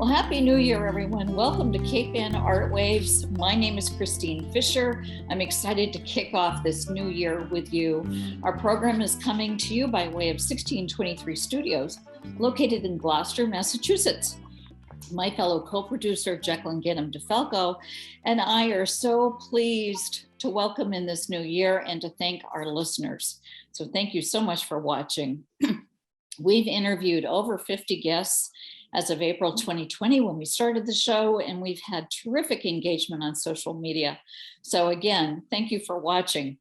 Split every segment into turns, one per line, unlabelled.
Well, Happy New Year, everyone. Welcome to Cape Ann ARTWaves. My name is Christine Fisher. I'm excited to kick off this new year with you. Our program is coming to you by way of 1623 Studios, located in Gloucester, Massachusetts. My fellow co-producer, Jacqueline Ginnam DeFalco, and I are so pleased to welcome in this new year and to thank our listeners. So thank you so much for watching. We've interviewed over 50 guests as of April 2020 when we started the show, and we've had terrific engagement on social media. So again, thank you for watching.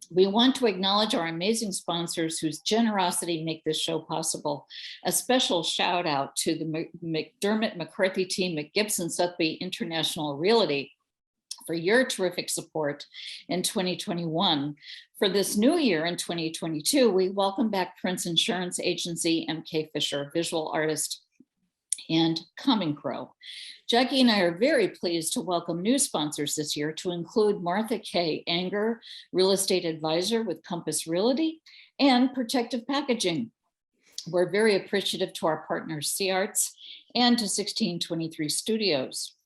We want to acknowledge our amazing sponsors whose generosity make this show possible. A special shout out to the McDermott McCarthy team at Gibson Sotheby International Realty for your terrific support in 2021. For this new year in 2022, we welcome back Prince Insurance Agency, MK Fisher, visual artist, and Common Crow. Jackie and I are very pleased to welcome new sponsors this year, to include Martha K. Anger, real estate advisor with Compass Realty, and Protective Packaging. We're very appreciative to our partners, C-Arts, and to 1623 Studios.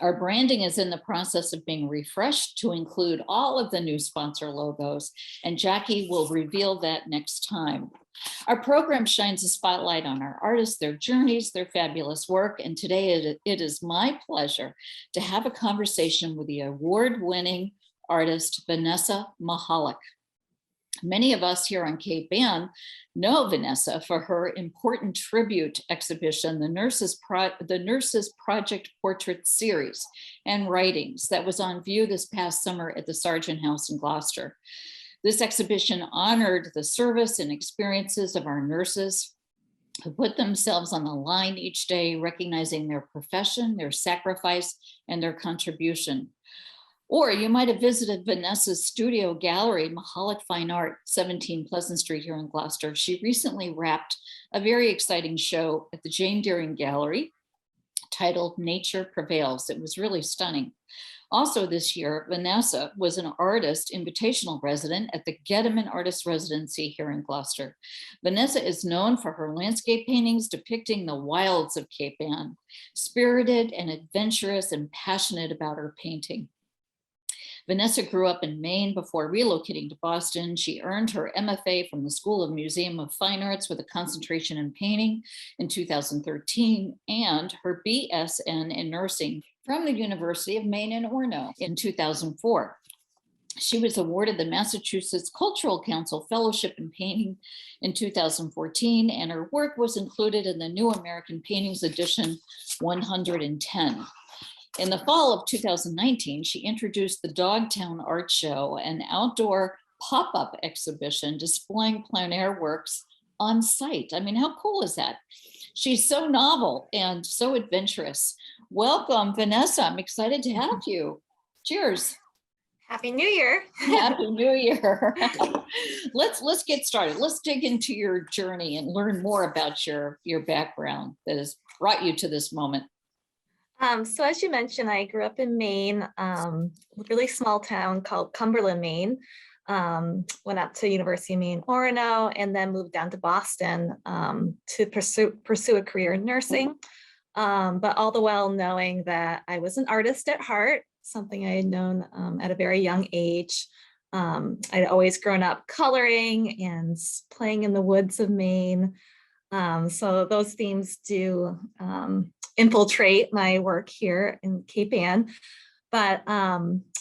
Our branding is in the process of being refreshed to include all of the new sponsor logos, and Jackie will reveal that next time. Our program shines a spotlight on our artists, their journeys, their fabulous work, and today it is my pleasure to have a conversation with the award-winning artist, Vanessa Michalak. Many of us here on Cape Ann know Vanessa for her important tribute exhibition, the Nurses Project Portrait Series and Writings, that was on view this past summer at the Sargent House in Gloucester. This exhibition honored the service and experiences of our nurses who put themselves on the line each day, recognizing their profession, their sacrifice, and their contribution. Or you might have visited Vanessa's studio gallery, Michalak Fine Art, 17 Pleasant Street here in Gloucester. She recently wrapped a very exciting show at the Jane Deering Gallery titled Nature Prevails. It was really stunning. Also this year, Vanessa was an artist invitational resident at the Gettman Artist Residency here in Gloucester. Vanessa is known for her landscape paintings depicting the wilds of Cape Ann, spirited and adventurous and passionate about her painting. Vanessa grew up in Maine before relocating to Boston. She earned her MFA from the School of Museum of Fine Arts with a concentration in painting in 2013, and her BSN in nursing from the University of Maine in Orono in 2004. She was awarded the Massachusetts Cultural Council Fellowship in Painting in 2014, and her work was included in the New American Paintings edition 110. In the fall of 2019, she introduced the Dogtown Art Show, an outdoor pop-up exhibition displaying plein air works on site. I mean, how cool is that? She's so novel and so adventurous. Welcome, Vanessa. I'm excited to have you. Cheers.
Happy New Year.
Happy New Year. Let's get started. Let's dig into your journey and learn more about your background that has brought you to this moment.
So as you mentioned, I grew up in Maine, a really small town called Cumberland, Maine. Went up to University of Maine, Orono, and then moved down to Boston to pursue a career in nursing. But all the while knowing that I was an artist at heart, something I had known at a very young age. I'd always grown up coloring and playing in the woods of Maine. So those themes do infiltrate my work here in Cape Ann. But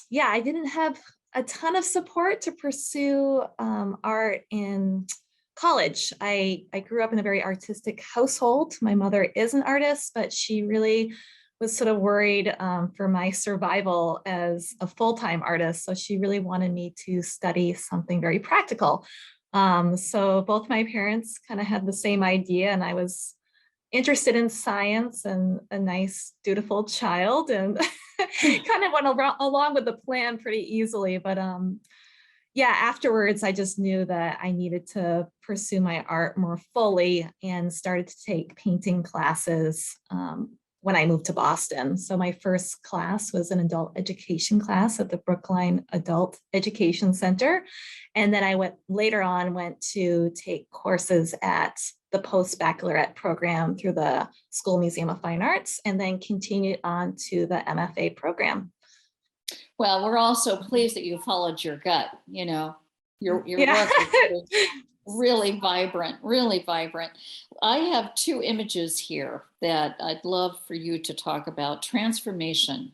yeah, I didn't have a ton of support to pursue art in college. I grew up in a very artistic household. My mother is an artist, but she really was sort of worried for my survival as a full-time artist. So she really wanted me to study something very practical. So both my parents kind of had the same idea, and I was interested in science and a nice, dutiful child, and kind of went along with the plan pretty easily. But yeah, afterwards, I just knew that I needed to pursue my art more fully and started to take painting classes when I moved to Boston. So my first class was an adult education class at the Brookline Adult Education Center. And then I went to take courses at the post-baccalaureate program through the School Museum of Fine Arts, and then continued on to the MFA program.
Well, we're also pleased that you followed your gut. You know, your
Yeah.
work is really vibrant, really vibrant. I have two images here that I'd love for you to talk about. Transformation.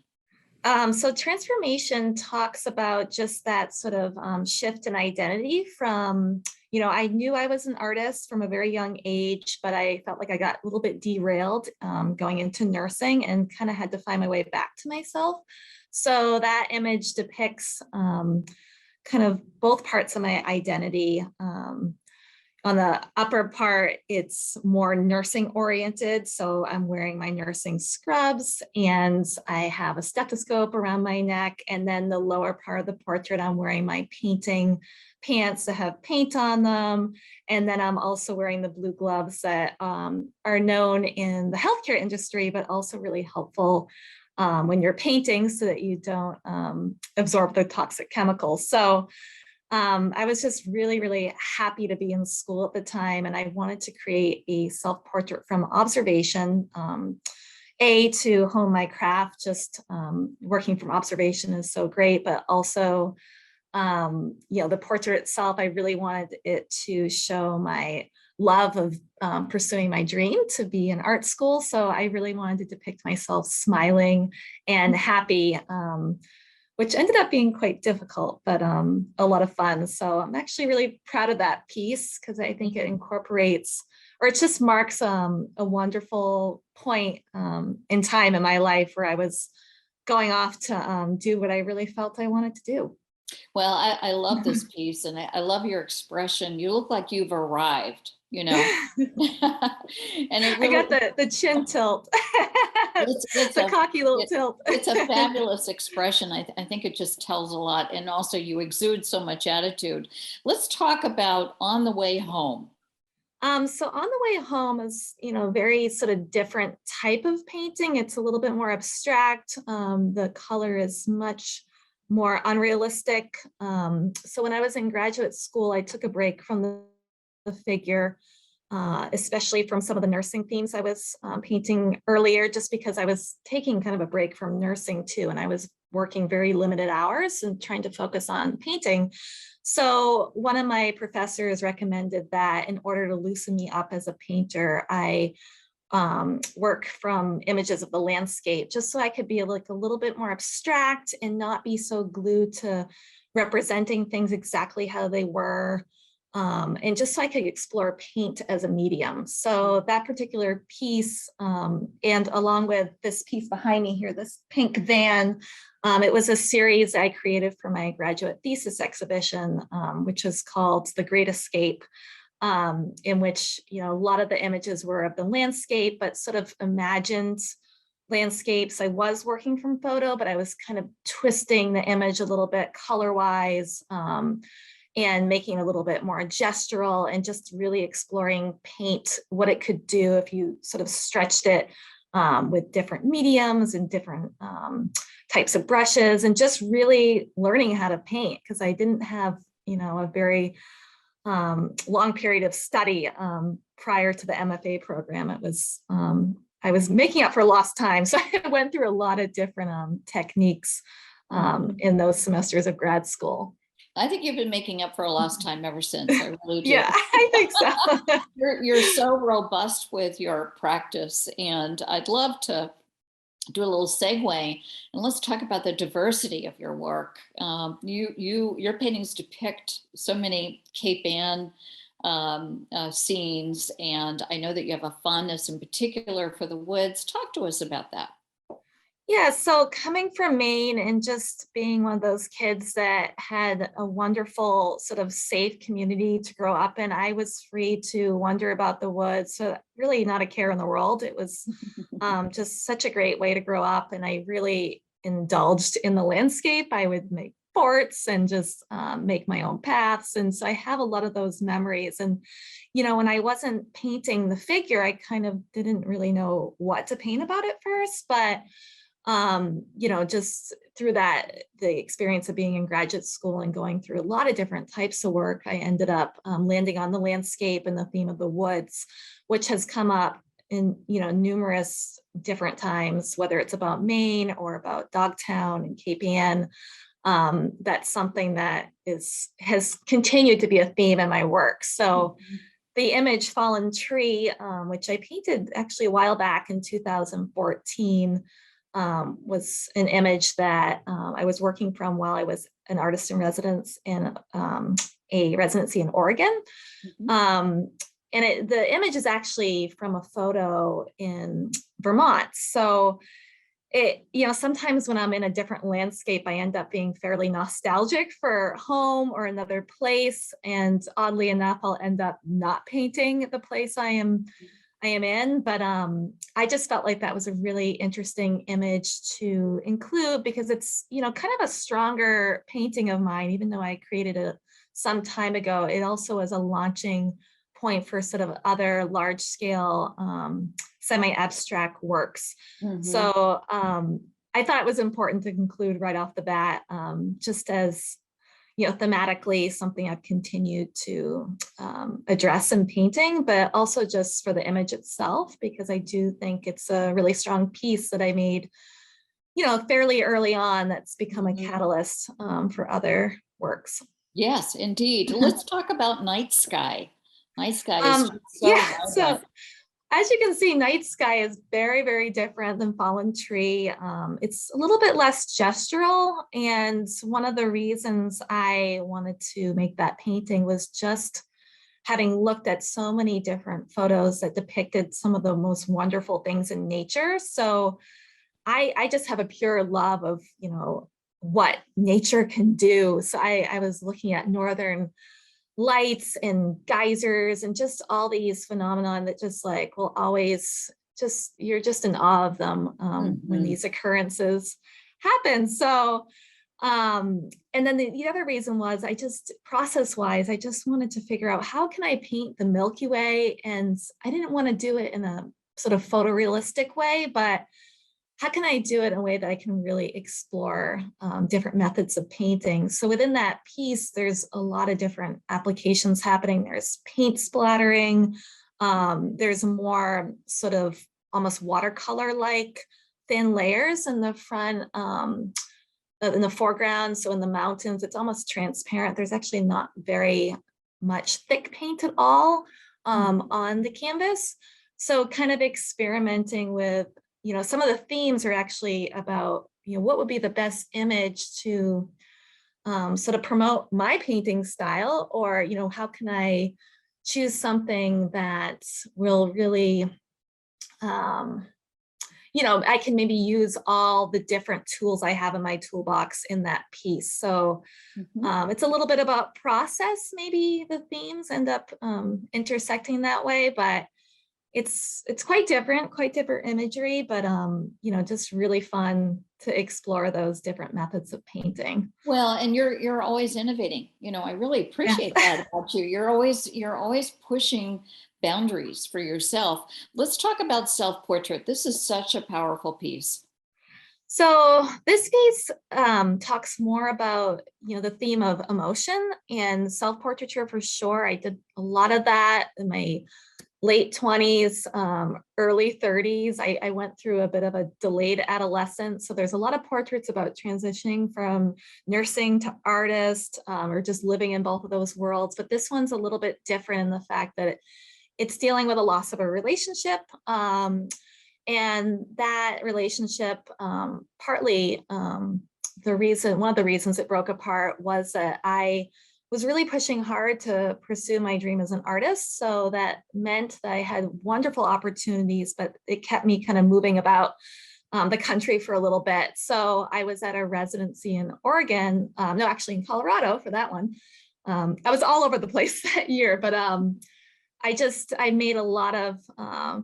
So transformation talks about just that sort of shift in identity from, I knew I was an artist from a very young age, but I felt like I got a little bit derailed going into nursing and kind of had to find my way back to myself. So that image depicts kind of both parts of my identity. On the upper part, it's more nursing oriented. So I'm wearing my nursing scrubs and I have a stethoscope around my neck. And then the lower part of the portrait, I'm wearing my painting pants that have paint on them. And then I'm also wearing the blue gloves that are known in the healthcare industry, but also really helpful when you're painting so that you don't absorb the toxic chemicals. So I was just really, really happy to be in school at the time, and I wanted to create a self-portrait from observation, to hone my craft. Just working from observation is so great, but also, the portrait itself, I really wanted it to show my love of pursuing my dream to be in art school. So I really wanted to depict myself smiling and happy, which ended up being quite difficult, but a lot of fun. So I'm actually really proud of that piece because I think it incorporates, or it just marks a wonderful point in time in my life where I was going off to do what I really felt I wanted to do.
Well, I love this piece and I love your expression. You look like you've arrived, and it really,
I got the chin tilt,
it's
the cocky little tilt.
It's a fabulous expression. I think it just tells a lot. And also you exude so much attitude. Let's talk about On the Way Home.
So On the Way Home is, very sort of different type of painting. It's a little bit more abstract. The color is much more unrealistic. So when I was in graduate school, I took a break from the figure, especially from some of the nursing themes I was painting earlier, just because I was taking kind of a break from nursing too. And I was working very limited hours and trying to focus on painting. So one of my professors recommended that in order to loosen me up as a painter, I work from images of the landscape, just so I could be like a little bit more abstract and not be so glued to representing things exactly how they were. And just so I could explore paint as a medium. So that particular piece, and along with this piece behind me here, this pink van, it was a series I created for my graduate thesis exhibition, which is called The Great Escape, in which, a lot of the images were of the landscape, but sort of imagined landscapes. I was working from photo, but I was kind of twisting the image a little bit color-wise, and making a little bit more gestural and just really exploring paint, what it could do if you sort of stretched it with different mediums and different types of brushes, and just really learning how to paint, because I didn't have, a very long period of study prior to the MFA program. It was, I was making up for lost time. So I went through a lot of different techniques in those semesters of grad school.
I think you've been making up for a lost time ever since. I really do.
Yeah, I think so.
You're so robust with your practice, and I'd love to do a little segue and let's talk about the diversity of your work. Your paintings depict so many Cape Ann scenes, and I know that you have a fondness in particular for the woods. Talk to us about that.
Yeah, so coming from Maine and just being one of those kids that had a wonderful sort of safe community to grow up in, I was free to wonder about the woods. So really not a care in the world. It was just such a great way to grow up. And I really indulged in the landscape. I would make forts and just make my own paths. And so I have a lot of those memories. And, when I wasn't painting the figure, I kind of didn't really know what to paint about it first, but just through the experience of being in graduate school and going through a lot of different types of work, I ended up landing on the landscape and the theme of the woods, which has come up in, numerous different times, whether it's about Maine or about Dogtown and Cape Ann. That's something that has continued to be a theme in my work. So the image Fallen Tree, which I painted actually a while back in 2014, was an image that I was working from while I was an artist in residence in a residency in Oregon. And the image is actually from a photo in Vermont. So sometimes when I'm in a different landscape, I end up being fairly nostalgic for home or another place. And oddly enough, I'll end up not painting the place I am in. But I just felt like that was a really interesting image to include because it's, kind of a stronger painting of mine, even though I created it some time ago. It also is a launching point for sort of other large scale semi-abstract works. So I thought it was important to conclude right off the bat, just as, thematically something I've continued to address in painting, but also just for the image itself, because I do think it's a really strong piece that I made, fairly early on that's become a catalyst for other works.
Yes, indeed. Let's talk about Night Sky. Night Sky is
so as you can see, Night Sky is very, very different than Fallen Tree. It's a little bit less gestural. And one of the reasons I wanted to make that painting was just having looked at so many different photos that depicted some of the most wonderful things in nature. So I just have a pure love of, what nature can do. So I was looking at northern lights and geysers and just all these phenomenon that just will always you're just in awe of them when these occurrences happen. So and then the other reason was process wise, I just wanted to figure out how can I paint the Milky Way, and I didn't want to do it in a sort of photorealistic way, but how can I do it in a way that I can really explore different methods of painting? So within that piece, there's a lot of different applications happening. There's paint splattering. There's more sort of almost watercolor-like thin layers in the front, in the foreground. So in the mountains, it's almost transparent. There's actually not very much thick paint at all on the canvas. So kind of experimenting with, some of the themes are actually about, what would be the best image to sort of promote my painting style, or, how can I choose something that will really, I can maybe use all the different tools I have in my toolbox in that piece. So it's a little bit about process. Maybe the themes end up intersecting that way, but it's quite different imagery, but just really fun to explore those different methods of painting.
Well, and you're always innovating. I really appreciate that about you. You're always pushing boundaries for yourself. Let's talk about self-portrait. This is such a powerful piece.
So this piece talks more about, the theme of emotion and self-portraiture for sure. I did a lot of that in my late 20s, early 30s. I went through a bit of a delayed adolescence. So there's a lot of portraits about transitioning from nursing to artist, or just living in both of those worlds. But this one's a little bit different in the fact that it's dealing with a loss of a relationship. And that relationship, partly one of the reasons it broke apart was that I was really pushing hard to pursue my dream as an artist. So that meant that I had wonderful opportunities, but it kept me kind of moving about the country for a little bit. So I was at a residency in Oregon, actually in Colorado for that one. I was all over the place that year, but I made a lot of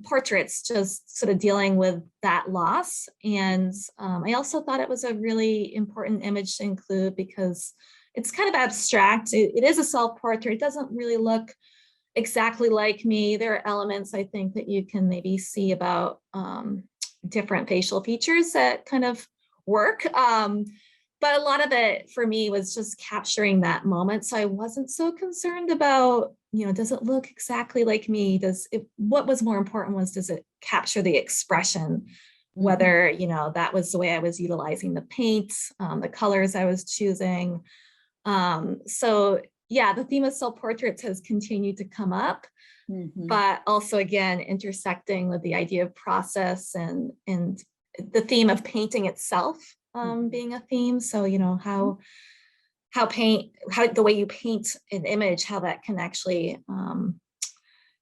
portraits just sort of dealing with that loss. And I also thought it was a really important image to include because it's kind of abstract. It is a self-portrait. It doesn't really look exactly like me. There are elements I think that you can maybe see about different facial features that kind of work. But a lot of it for me was just capturing that moment. So I wasn't so concerned about, does it look exactly like me? What was more important was, does it capture the expression? Whether, that was the way I was utilizing the paint, the colors I was choosing. So yeah, the theme of self-portraits has continued to come up, but also again, intersecting with the idea of process and the theme of painting itself being a theme. So, how the way you paint an image, how that can actually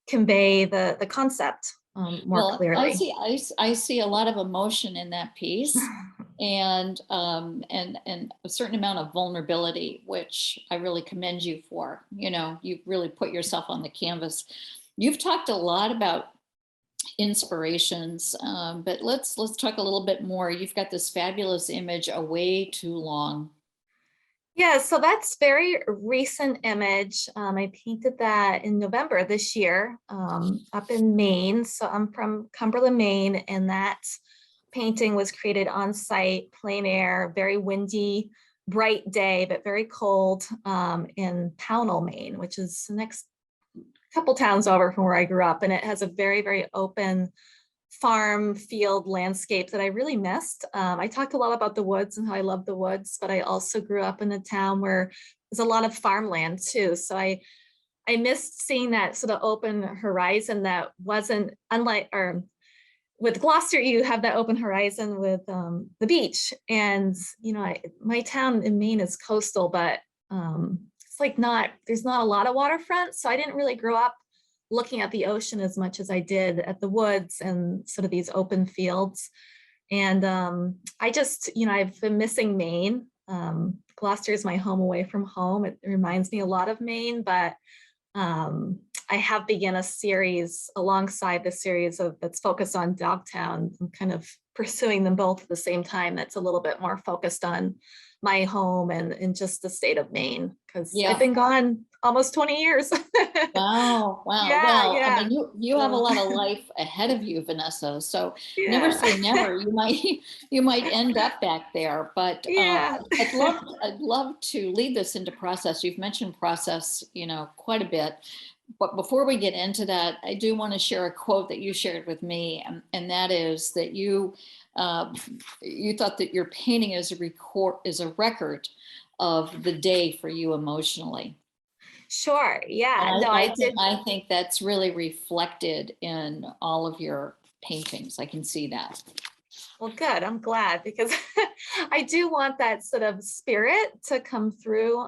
convey the concept more clearly.
I see a lot of emotion in that piece, and a certain amount of vulnerability, which I really commend you for. You really put yourself on the canvas. You've talked a lot about inspirations, but let's talk a little bit more. You've got this fabulous image, A Way Too Long.
Yeah, so that's very recent image. I painted that in November this year up in Maine. So I'm from Cumberland, Maine, and that painting was created on site, plein air, very windy, bright day, but very cold in Pownell, Maine, which is the next couple towns over from where I grew up. And it has a very, very open farm field landscape that I really missed. I talked a lot about the woods and how I love the woods, but I also grew up in a town where there's a lot of farmland too. So I missed seeing that sort of open horizon that wasn't unlike, or with Gloucester, you have that open horizon with the beach. And, my town in Maine is coastal, but it's like there's not a lot of waterfront. So I didn't really grow up looking at the ocean as much as I did at the woods and sort of these open fields. And I just, I've been missing Maine. Gloucester is my home away from home. It reminds me a lot of Maine, but I have begun a series alongside the series that's focused on Dogtown. I'm kind of pursuing them both at the same time. That's a little bit more focused on my home and just the state of Maine, because I've been gone almost 20 years.
Wow.
Yeah,
well,
yeah.
I mean, you have a lot of life ahead of you, Vanessa. So never say never. You might end up back there, but I'd love to lead this into process. You've mentioned process, quite a bit. But before we get into that, I do want to share a quote that you shared with me, and that is that you thought that your painting is a record of the day for you emotionally.
Sure. Yeah.
And
No, I did.
I think that's really reflected in all of your paintings. I can see that.
Well, good. I'm glad, because I do want that sort of spirit to come through.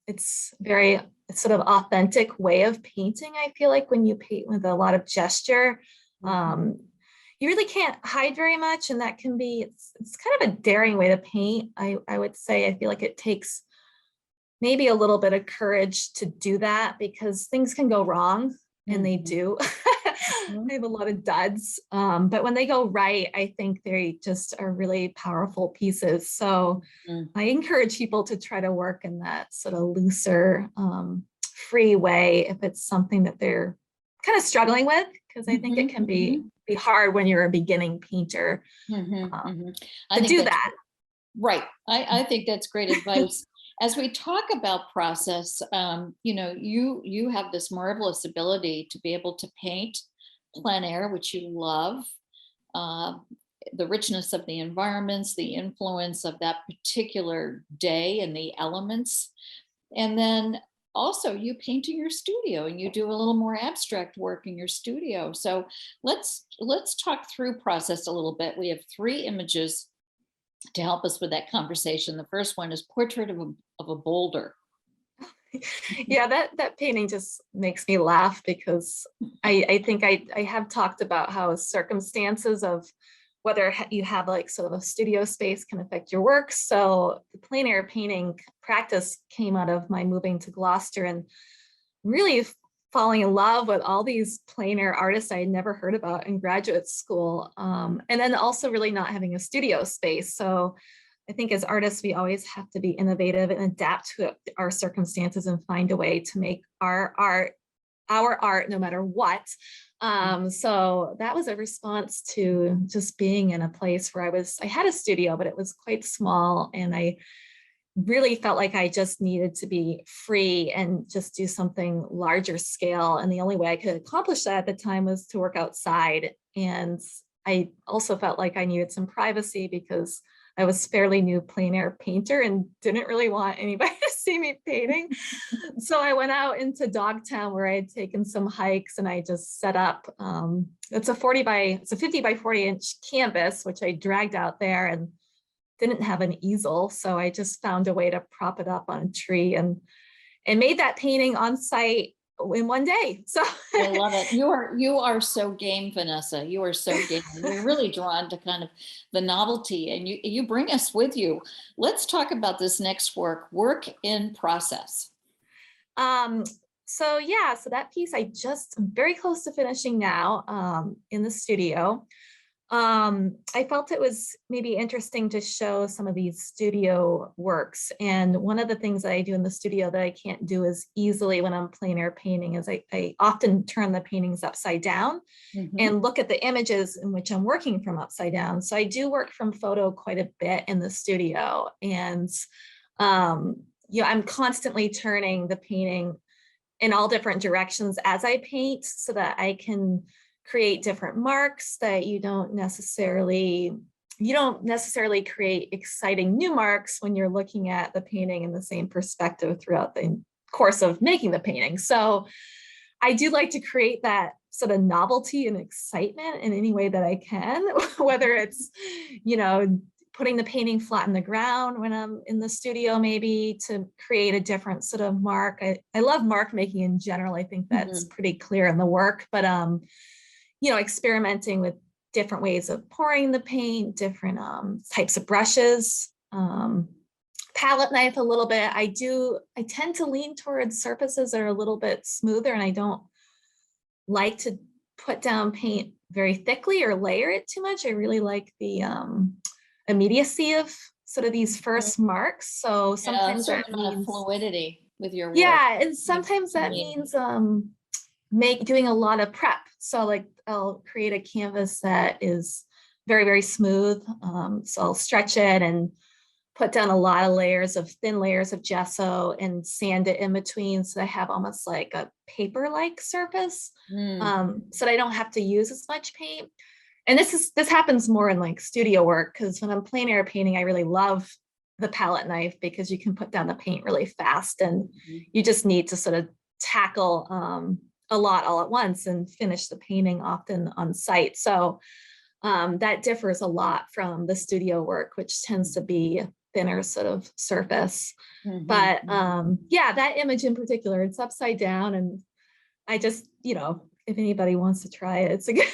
It's very sort of authentic way of painting. I feel like when you paint with a lot of gesture, you really can't hide very much. And that can be, it's kind of a daring way to paint. I would say, I feel like it takes maybe a little bit of courage to do that, because things can go wrong, and they do. I have a lot of duds, but when they go right, I think they just are really powerful pieces. So I encourage people to try to work in that sort of looser, free way if it's something that they're kind of struggling with, because I think it can be hard when you're a beginning painter to do that.
Right. I think that's great advice. As we talk about process, you have this marvelous ability to be able to paint plein air, which you love, the richness of the environments, the influence of that particular day and the elements. And then also you paint in your studio, and you do a little more abstract work in your studio. So let's talk through process a little bit. We have 3 images to help us with that conversation. The first one is Portrait of a Boulder.
Yeah, that painting just makes me laugh, because I think I have talked about how circumstances of whether you have like sort of a studio space can affect your work. So the plein air painting practice came out of my moving to Gloucester and really falling in love with all these plein air artists I had never heard about in graduate school. And then also really not having a studio space. So I think as artists, we always have to be innovative and adapt to our circumstances and find a way to make our art our art no matter what. So that was a response to just being in a place where I had a studio, but it was quite small, and I really felt like I just needed to be free and just do something larger scale. And the only way I could accomplish that at the time was to work outside. And I also felt like I needed some privacy because I was fairly new plein air painter and didn't really want anybody to see me painting. So I went out into Dogtown where I had taken some hikes, and I just set up, it's a 50 by 40 inch canvas, which I dragged out there and didn't have an easel. So I just found a way to prop it up on a tree and made that painting on site in one day. So
I love it. You are so game, Vanessa. You are so game. We're really drawn to kind of the novelty, and you bring us with you. Let's talk about this next work in process.
So yeah, so that piece I'm very close to finishing now, in the studio. I felt it was maybe interesting to show some of these studio works. And one of the things that I do in the studio that I can't do as easily when I'm plein air painting is I often turn the paintings upside down and look at the images in which I'm working from upside down. So I do work from photo quite a bit in the studio. And I'm constantly turning the painting in all different directions as I paint so that I can create different marks that you don't necessarily create exciting new marks when you're looking at the painting in the same perspective throughout the course of making the painting. So I do like to create that sort of novelty and excitement in any way that I can, whether it's, putting the painting flat in the ground when I'm in the studio, maybe to create a different sort of mark. I love mark making in general. I think that's pretty clear in the work, but experimenting with different ways of pouring the paint, different types of brushes, palette knife a little bit. I tend to lean towards surfaces that are a little bit smoother, and I don't like to put down paint very thickly or layer it too much. I really like the immediacy of sort of these first marks. So sometimes that means
fluidity with your work.
Yeah, and sometimes that means doing a lot of prep. So like I'll create a canvas that is very, very smooth. So I'll stretch it and put down a lot of thin layers of gesso and sand it in between. So I have almost like a paper-like surface, so that I don't have to use as much paint. And this happens more in like studio work, because when I'm plein air painting, I really love the palette knife because you can put down the paint really fast, and you just need to sort of tackle a lot all at once and finish the painting often on site. So that differs a lot from the studio work, which tends to be a thinner sort of surface. But yeah, that image in particular, it's upside down, and I just, if anybody wants to try it, it's a good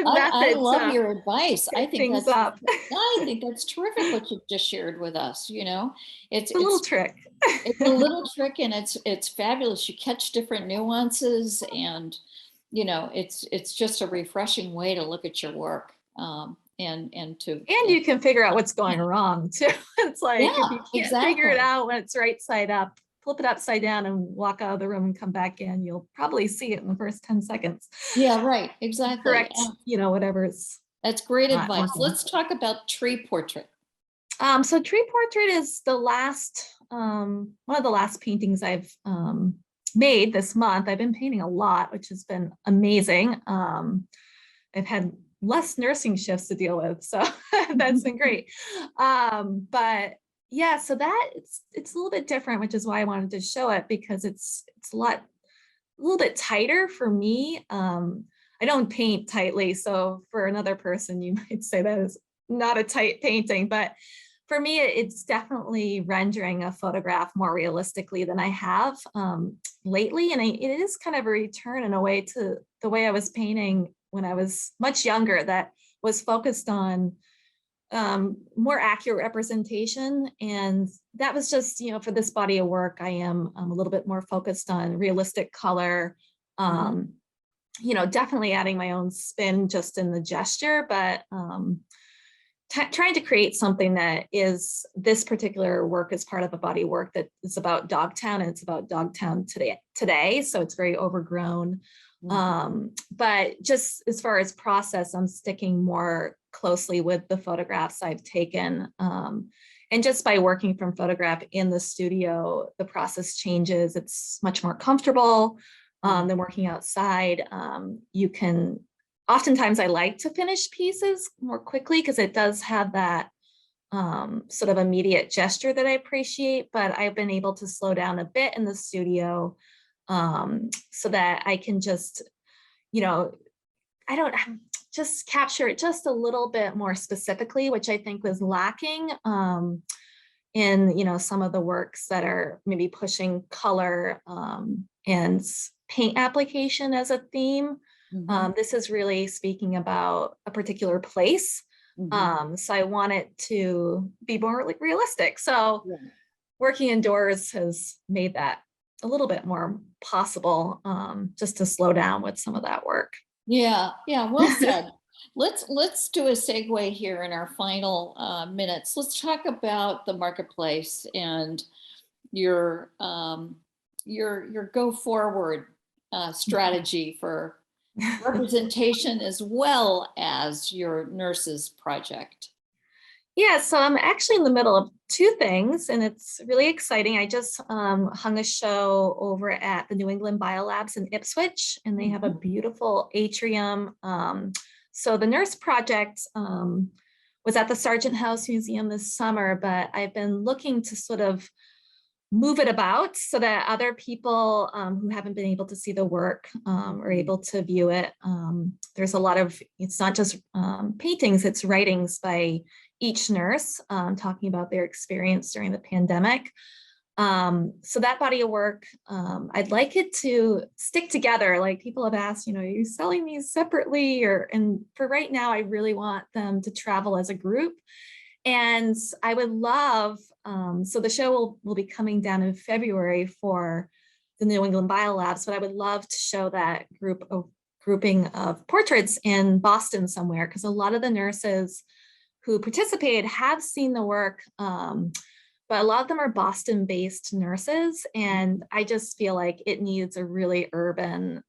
method.
I love your advice. I think that's terrific what you've just shared with us. It's
a little trick.
It's a little trick, and it's fabulous. You catch different nuances, and it's just a refreshing way to look at your work. And you
can figure out what's going wrong too. It's like, if you can't figure it out when it's right side up, flip it upside down and walk out of the room and come back in. You'll probably see it in the first 10 seconds.
Yeah, right. Exactly.
Correct. Whatever's.
That's great advice. Working. Let's talk about tree portrait.
So tree portrait is the last, one of the last paintings I've made this month. I've been painting a lot, which has been amazing. I've had less nursing shifts to deal with, so that's been great. But yeah, so that it's a little bit different, which is why I wanted to show it, because it's a little bit tighter for me. I don't paint tightly, so for another person, you might say that is not a tight painting, but for me, it's definitely rendering a photograph more realistically than I have lately. And it is kind of a return in a way to the way I was painting when I was much younger, that was focused on more accurate representation. And that was just, for this body of work, I am a little bit more focused on realistic color, definitely adding my own spin just in the gesture, but trying to create something that is, this particular work is part of a body of work that is about Dogtown, and it's about Dogtown today. So it's very overgrown. But just as far as process, I'm sticking more closely with the photographs I've taken. And just by working from photograph in the studio, the process changes. It's much more comfortable than working outside. You can, oftentimes I like to finish pieces more quickly because it does have that sort of immediate gesture that I appreciate, but I've been able to slow down a bit in the studio so that I can just, I don't just capture it just a little bit more specifically, which I think was lacking in, some of the works that are maybe pushing color and paint application as a theme. This is really speaking about a particular place. So I want it to be more realistic. So working indoors has made that a little bit more possible, just to slow down with some of that work.
Yeah, well said. Let's do a segue here in our final minutes. Let's talk about the marketplace and your go forward strategy for representation as well as your nurses project.
Yeah, so I'm actually in the middle of two things, and it's really exciting. I just hung a show over at the New England Biolabs in Ipswich, and they have a beautiful atrium. So the nurse project was at the Sargent House Museum this summer, but I've been looking to sort of move it about so that other people who haven't been able to see the work are able to view it. There's a lot of, it's not just paintings, it's writings by each nurse talking about their experience during the pandemic. So that body of work, I'd like it to stick together. Like people have asked, are you selling these separately? And for right now, I really want them to travel as a group. And I would love, so the show will be coming down in February for the New England Biolabs, but I would love to show that grouping of portraits in Boston somewhere, because a lot of the nurses who participated have seen the work, but a lot of them are Boston-based nurses, and I just feel like it needs a really urban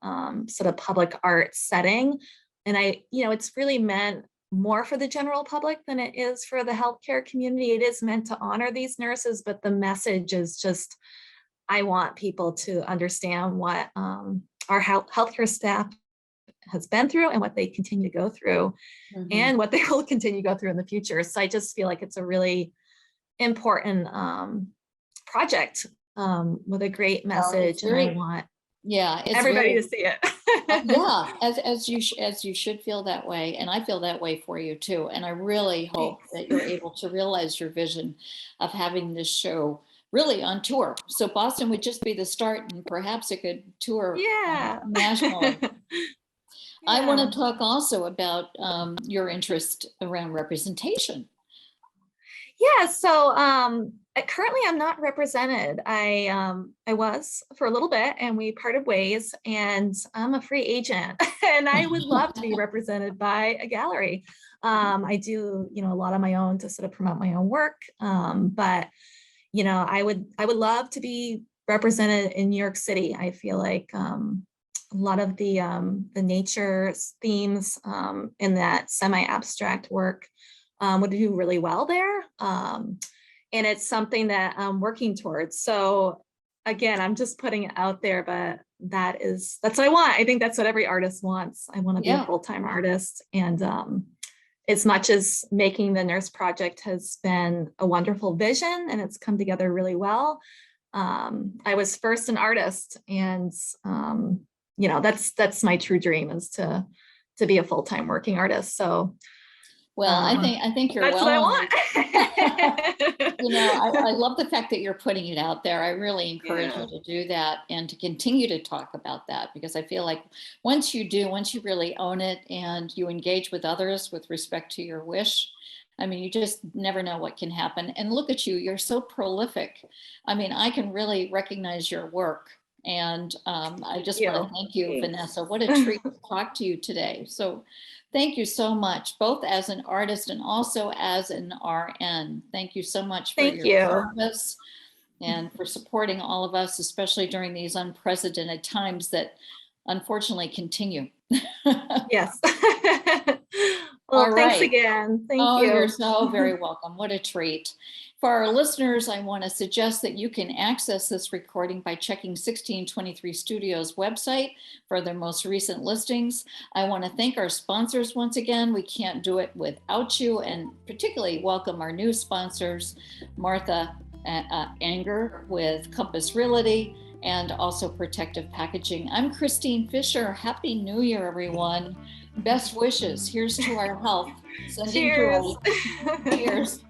sort of public art setting. And it's really meant more for the general public than it is for the healthcare community. It is meant to honor these nurses, but the message is just, I want people to understand what our healthcare staff has been through and what they continue to go through and what they will continue to go through in the future. So I just feel like it's a really important project with a great message, and I want everybody to see it.
Yeah, as you should feel that way, and I feel that way for you too. And I really hope that you're able to realize your vision of having this show really on tour. So Boston would just be the start, and perhaps it could tour nationally. I want to talk also about your interest around representation.
Yeah, so currently I'm not represented. I was for a little bit, and we parted ways, and I'm a free agent and I would love to be represented by a gallery. I do, a lot on my own to sort of promote my own work. But, I would love to be represented in New York City. I feel like a lot of the nature themes in that semi-abstract work would do really well there. And it's something that I'm working towards. So again, I'm just putting it out there, but that's what I want. I think that's what every artist wants. I want to be a full-time artist. And as much as making the nurse project has been a wonderful vision and it's come together really well, I was first an artist, and that's my true dream, is to be a full-time working artist. So
well, I think you're
that's
well.
What I
want. I love the fact that you're putting it out there. I really encourage you to do that and to continue to talk about that, because I feel like once you really own it and you engage with others with respect to your wish, you just never know what can happen. And look at you, you're so prolific. I can really recognize your work And I just
you.
want to thank you,
Thanks.
Vanessa. What a treat to talk to you today. So thank you so much, both as an artist and also as an RN. Thank you so much for
Thank
your
you.
service and for supporting all of us, especially during these unprecedented times that unfortunately continue.
Yes.
All
Well, thanks
right.
again. Thank
Oh,
you.
you're so very welcome. What a treat. For our listeners, I want to suggest that you can access this recording by checking 1623 Studios website for their most recent listings. I want to thank our sponsors once again. We can't do it without you, and particularly welcome our new sponsors, Martha Anger with Compass Realty and also Protective Packaging. I'm Christine Fisher. Happy New Year, everyone. Best wishes. Here's to our health. Sending
Cheers.
joy. Cheers.